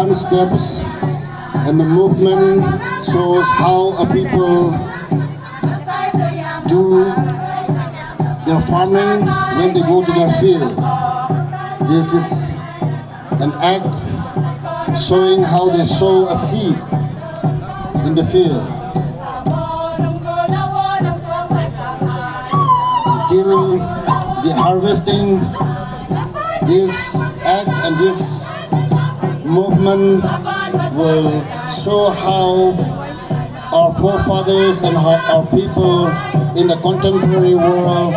dance steps and the movement shows how a people do their farming when they go to their field. This is an act showing how they sow a seed in the field until the harvesting. This act and this movement will show how our forefathers and how our people in the contemporary world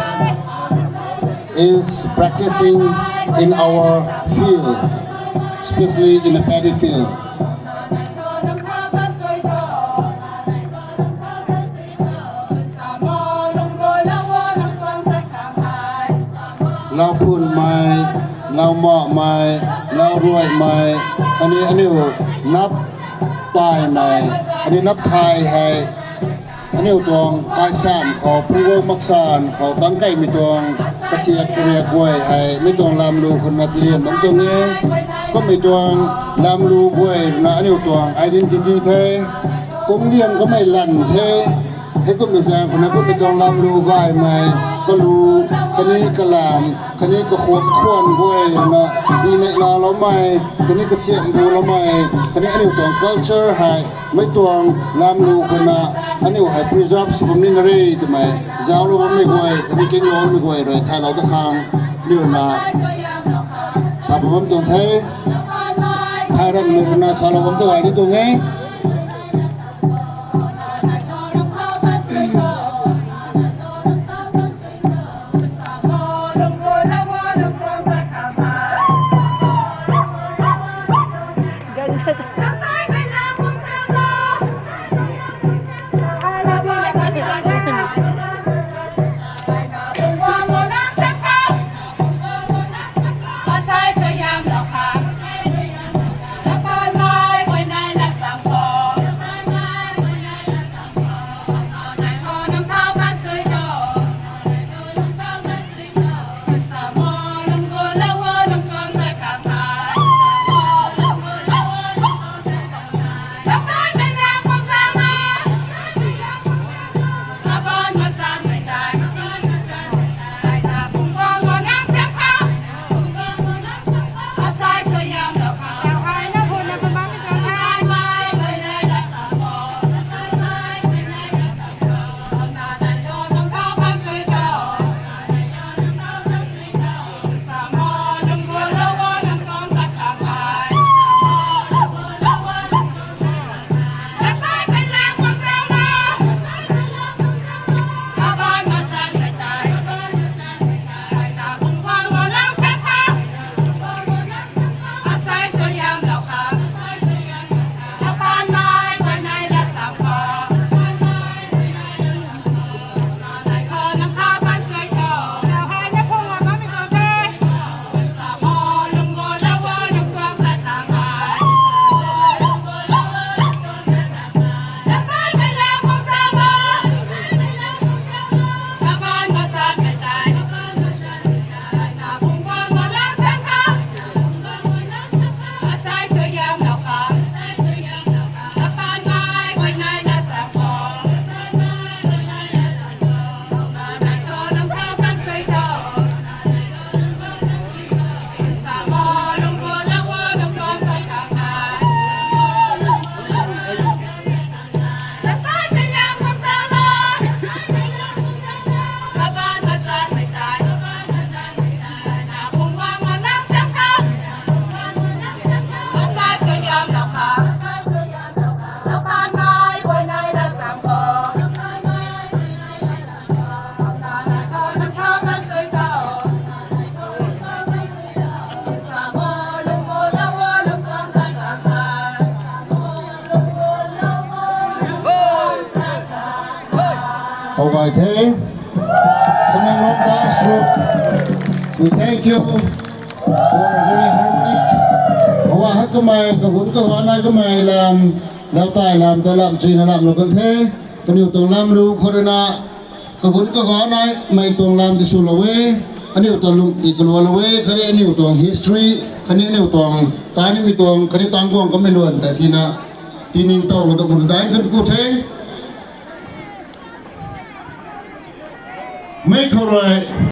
is practicing in our field, especially in the paddy field. เราพูดไม้เราเหมาะไม้เรารวยไม้อันนี้นับตายไม้อันนี้นับพายให้อันนี้ตวงกายสามขอผู้วมักสานขอตั้งใกล้มีตวงกระเชียดกระเรียกวยให้ไม่ตวงลำลูคนนักเรียนบางตวงเองก็ไม่ตวงลำลูกวยนะอันนี้ตวง identity เทกงเลี้ยงก็ไม่ลั่นเทให้ก็ไม่แซงคนนั้นก็ไม่ตวงลำลูกายไม้ก็รู้คันนี้ก็ลามคันนี้ก็ควบควรเว้ยนะดีในลาเราไม่คันนี้ก็เสียงดูเราไม่คันนี้อันนี้ตัว culture ให้ไม่ตัวลามลูคนนะอันนี้ให้ preserve สมนินรีทำไมเจ้าเราไม่ห่วยคันนี้เก่งเราไม่ห่วยเลยไทยเราตะคางนี่นะสาบผมตัวไทยไทยรัฐมีนะสาเราผมตัวไหนตัวไงOkay, Tay. Come on, long dance group. We thank you for a very harmonic. เพราะว่าฮักก็ไม่กระหุ่นกระหอนอะไรก็ไม่ลำแล้วใต้ลำแต่ลำจีนลำเรากันเทกันอยู่ตรงลำดูโคดนากระหุ่นกระหอนอะไรไม่ตรงลำที่สุดละเวอันนี้อยู่ตรงลุงอีกลัวละเวคันนี้อันนี้อยู่ตรง history คันนี้เนี่ยตวงตายนี่มีตวงคันนี้ตังกวงก็ไม่ล้วนแต่ทีน่ะทีนิ่งเต้าเราต้องบุญตายขึ้นกูเทไม่เข้าไร